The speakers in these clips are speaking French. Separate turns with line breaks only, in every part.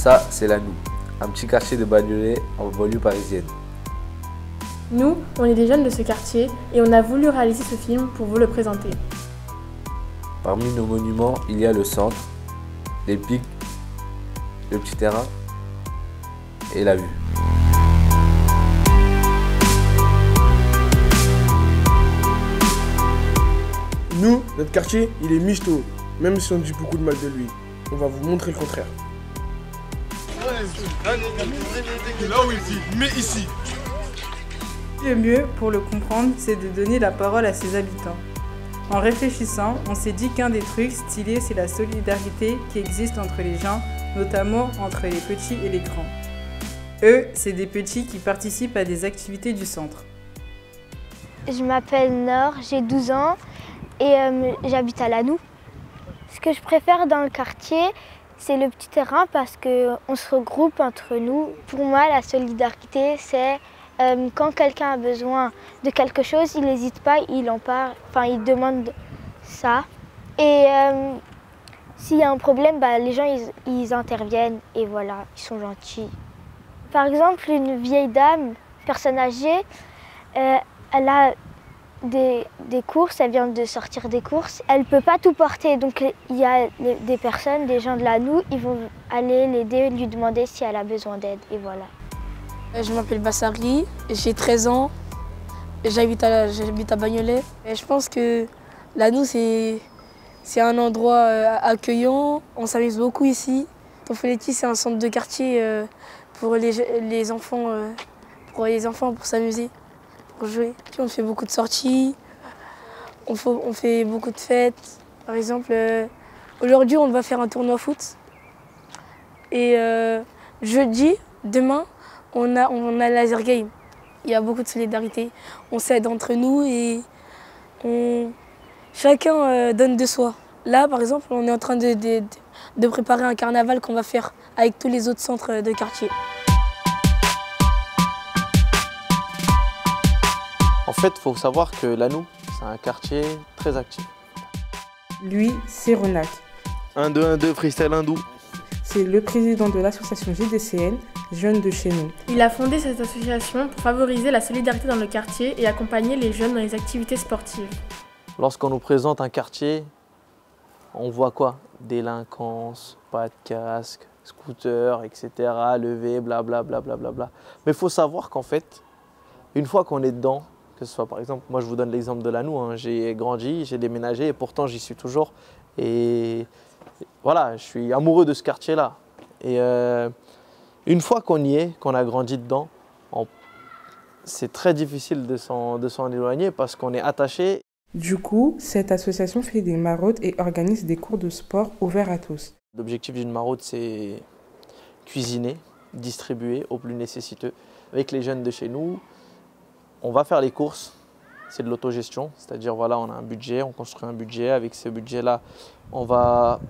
Ça, c'est Lannou, un petit quartier de Bagnolet en banlieue parisienne.
Nous, on est des jeunes de ce quartier et on a voulu réaliser ce film pour vous le présenter.
Parmi nos monuments, il y a le centre, les pics, le petit terrain et la vue.
Nous, notre quartier, il est michto, même si on dit beaucoup de mal de lui. On va vous montrer le contraire.
Là où il dit, mais ici.
Le mieux pour le comprendre, c'est de donner la parole à ses habitants. En réfléchissant, on s'est dit qu'un des trucs stylés, c'est la solidarité qui existe entre les gens, notamment entre les petits et les grands. Eux, c'est des petits qui participent à des activités du centre.
Je m'appelle Nord, j'ai 12 ans et j'habite à Lannou. Ce que je préfère dans le quartier, c'est le petit terrain parce qu'on se regroupe entre nous. Pour moi, la solidarité, c'est quand quelqu'un a besoin de quelque chose, il n'hésite pas, il en parle, enfin il demande ça. Et s'il y a un problème, les gens ils interviennent et voilà, ils sont gentils. Par exemple, une vieille dame, personne âgée, elle a des courses, elle vient de sortir des courses. Elle ne peut pas tout porter, donc il y a des personnes, des gens de Lannou, ils vont aller l'aider, lui demander si elle a besoin d'aide et voilà.
Je m'appelle Bassari, j'ai 13 ans, j'habite à Bagnolet. Et je pense que Lannou c'est un endroit accueillant, on s'amuse beaucoup ici. Tonfoleti c'est un centre de quartier pour les enfants, pour s'amuser, pour jouer. Puis on fait beaucoup de sorties, on fait beaucoup de fêtes. Par exemple, aujourd'hui on va faire un tournoi foot. Et jeudi, demain, on a laser game. Il y a beaucoup de solidarité. On s'aide entre nous et chacun donne de soi. Là, par exemple, on est en train de préparer un carnaval qu'on va faire avec tous les autres centres de quartier.
En fait, il faut savoir que Lannou, c'est un quartier très actif.
Lui, c'est Ronak.
1-2-1-2, freestyle hindou.
C'est le président de l'association GDCN, Jeunes de chez nous.
Il a fondé cette association pour favoriser la solidarité dans le quartier et accompagner les jeunes dans les activités sportives.
Lorsqu'on nous présente un quartier, on voit quoi? Délinquance, pas de casque, scooter, etc., levé, blablabla. Mais il faut savoir qu'en fait, une fois qu'on est dedans, que ce soit par exemple, moi je vous donne l'exemple de Lannou, hein, j'ai grandi, j'ai déménagé et pourtant j'y suis toujours. Et voilà, je suis amoureux de ce quartier-là. Et une fois qu'on y est, qu'on a grandi dedans, c'est très difficile de s'en éloigner parce qu'on est attaché.
Du coup, cette association fait des maraudes et organise des cours de sport ouverts à tous.
L'objectif d'une maraude, c'est cuisiner, distribuer aux plus nécessiteux. Avec les jeunes de chez nous, on va faire les courses, c'est de l'autogestion, c'est-à-dire voilà, on a un budget, on construit un budget. Avec ce budget-là, on va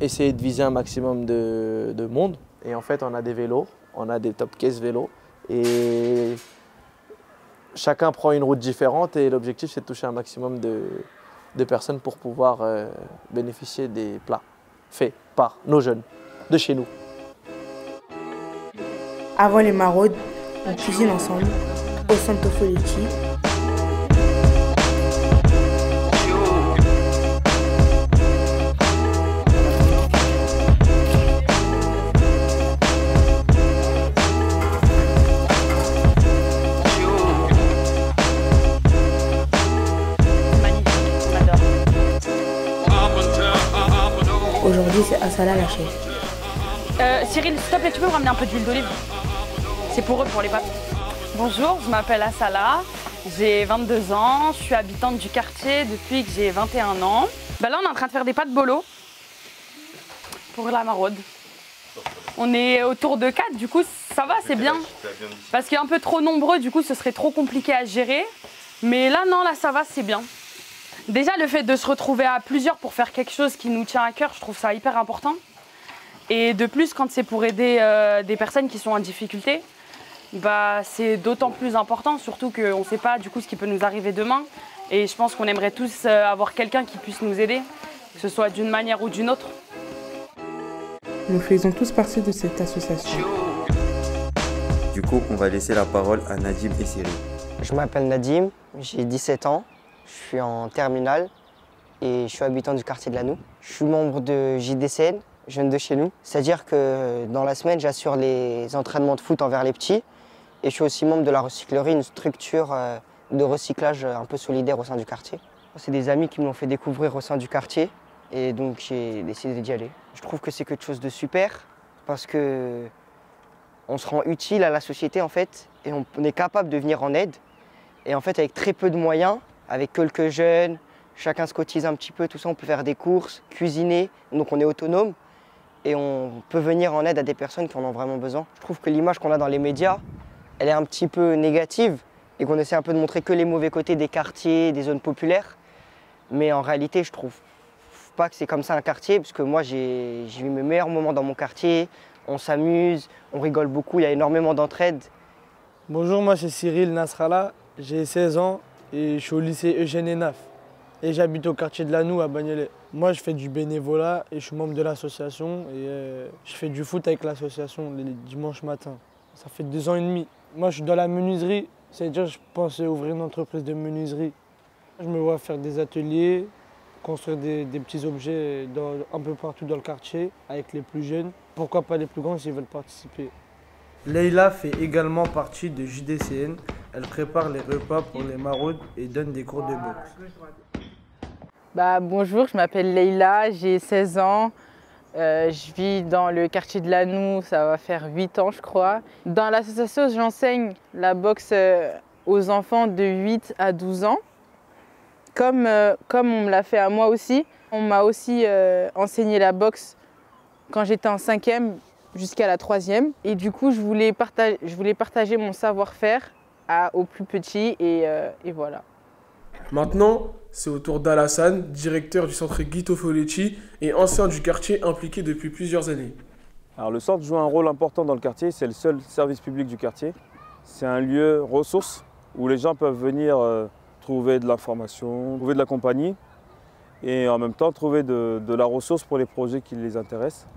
essayer de viser un maximum de monde. Et en fait, on a des vélos, on a des top case vélos. Et chacun prend une route différente et l'objectif, c'est de toucher un maximum de personnes pour pouvoir bénéficier des plats faits par nos jeunes de chez nous.
Avant les maraudes, on cuisine ensemble au centre Tonfoleti. Aujourd'hui, c'est Asala la chef.
Cyril, s'il te plaît, tu peux me ramener un peu d'huile d'olive? C'est pour eux, pour les pâtes. Bonjour, je m'appelle Asala, j'ai 22 ans, je suis habitante du quartier depuis que j'ai 21 ans. Là, on est en train de faire des pâtes bolo pour la maraude. On est autour de 4, du coup, ça va, c'est bien. Parce qu'il est un peu trop nombreux, du coup, ce serait trop compliqué à gérer. Mais là, non, là, ça va, c'est bien. Déjà, le fait de se retrouver à plusieurs pour faire quelque chose qui nous tient à cœur, je trouve ça hyper important. Et de plus, quand c'est pour aider des personnes qui sont en difficulté, c'est d'autant plus important, surtout qu'on ne sait pas du coup ce qui peut nous arriver demain. Et je pense qu'on aimerait tous avoir quelqu'un qui puisse nous aider, que ce soit d'une manière ou d'une autre.
nous faisons tous partie de cette association.
Du coup, on va laisser la parole à Nadim et Cyril.
Je m'appelle Nadim, j'ai 17 ans, je suis en terminale et je suis habitant du quartier de la Noue. Je suis membre de JDCN, Jeunes de chez nous. C'est-à-dire que dans la semaine, j'assure les entraînements de foot envers les petits et je suis aussi membre de la recyclerie, une structure de recyclage un peu solidaire au sein du quartier. C'est des amis qui me l'ont fait découvrir au sein du quartier et donc j'ai décidé d'y aller. Je trouve que c'est quelque chose de super parce que on se rend utile à la société en fait et on est capable de venir en aide. Et en fait avec très peu de moyens, avec quelques jeunes, chacun se cotise un petit peu, tout ça, on peut faire des courses, cuisiner, donc on est autonome et on peut venir en aide à des personnes qui en ont vraiment besoin. Je trouve que l'image qu'on a dans les médias, elle est un petit peu négative et qu'on essaie un peu de montrer que les mauvais côtés des quartiers, des zones populaires. Mais en réalité, je trouve pas que c'est comme ça un quartier, parce que moi j'ai eu mes meilleurs moments dans mon quartier, on s'amuse, on rigole beaucoup, il y a énormément d'entraide.
Bonjour, moi c'est Cyril Nasrallah, j'ai 16 ans et je suis au lycée Eugène Enaf. Et j'habite au quartier de la Noue à Bagnolet. Moi je fais du bénévolat et je suis membre de l'association et je fais du foot avec l'association les dimanches matins. Ça fait 2 ans et demi. Moi je suis dans la menuiserie, c'est-à-dire je pensais ouvrir une entreprise de menuiserie. Je me vois faire des ateliers, construire des petits objets un peu partout dans le quartier avec les plus jeunes. Pourquoi pas les plus grands s'ils veulent participer. Leïla fait également partie de JDCN. Elle prépare les repas pour les maraudes et donne des cours de boxe.
Bonjour, je m'appelle Leïla, j'ai 16 ans. Je vis dans le quartier de la Noue, ça va faire 8 ans je crois. Dans l'association, j'enseigne la boxe aux enfants de 8 à 12 ans. Comme on me l'a fait à moi aussi. On m'a aussi enseigné la boxe quand j'étais en 5e jusqu'à la 3e. Et du coup, je voulais partager mon savoir-faire aux plus petits et voilà.
Maintenant, c'est au tour d'Alassane, directeur du centre Guito Foletti et ancien du quartier impliqué depuis plusieurs années.
Alors, le centre joue un rôle important dans le quartier, c'est le seul service public du quartier. C'est un lieu ressource où les gens peuvent venir trouver de l'information, trouver de la compagnie et en même temps trouver de la ressource pour les projets qui les intéressent.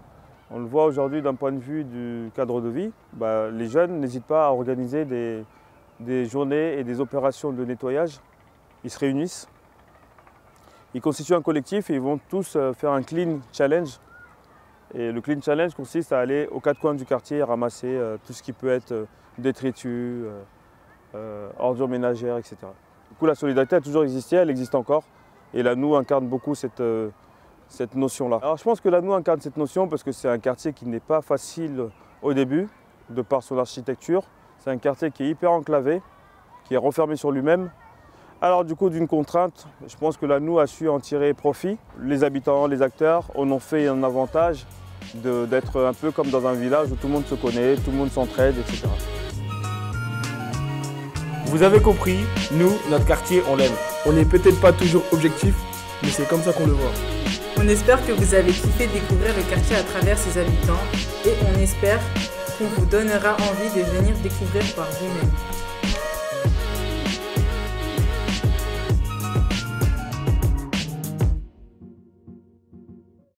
On le voit aujourd'hui d'un point de vue du cadre de vie, les jeunes n'hésitent pas à organiser des journées et des opérations de nettoyage. Ils se réunissent, ils constituent un collectif et ils vont tous faire un clean challenge. Et le clean challenge consiste à aller aux 4 coins du quartier et ramasser tout ce qui peut être détritus, ordures ménagères, etc. Du coup, la solidarité a toujours existé, elle existe encore. Et la Noue incarne beaucoup cette notion-là. Alors je pense que la Noue incarne cette notion parce que c'est un quartier qui n'est pas facile au début, de par son architecture. C'est un quartier qui est hyper enclavé, qui est renfermé sur lui-même. Alors du coup, d'une contrainte, je pense que la Noue a su en tirer profit. Les habitants, les acteurs en ont fait un avantage d'être un peu comme dans un village où tout le monde se connaît, tout le monde s'entraide, etc.
Vous avez compris, nous, notre quartier, on l'aime. On n'est peut-être pas toujours objectif, mais c'est comme ça qu'on le voit.
On espère que vous avez kiffé découvrir le quartier à travers ses habitants et on espère qu'on vous donnera envie de venir découvrir par vous-même.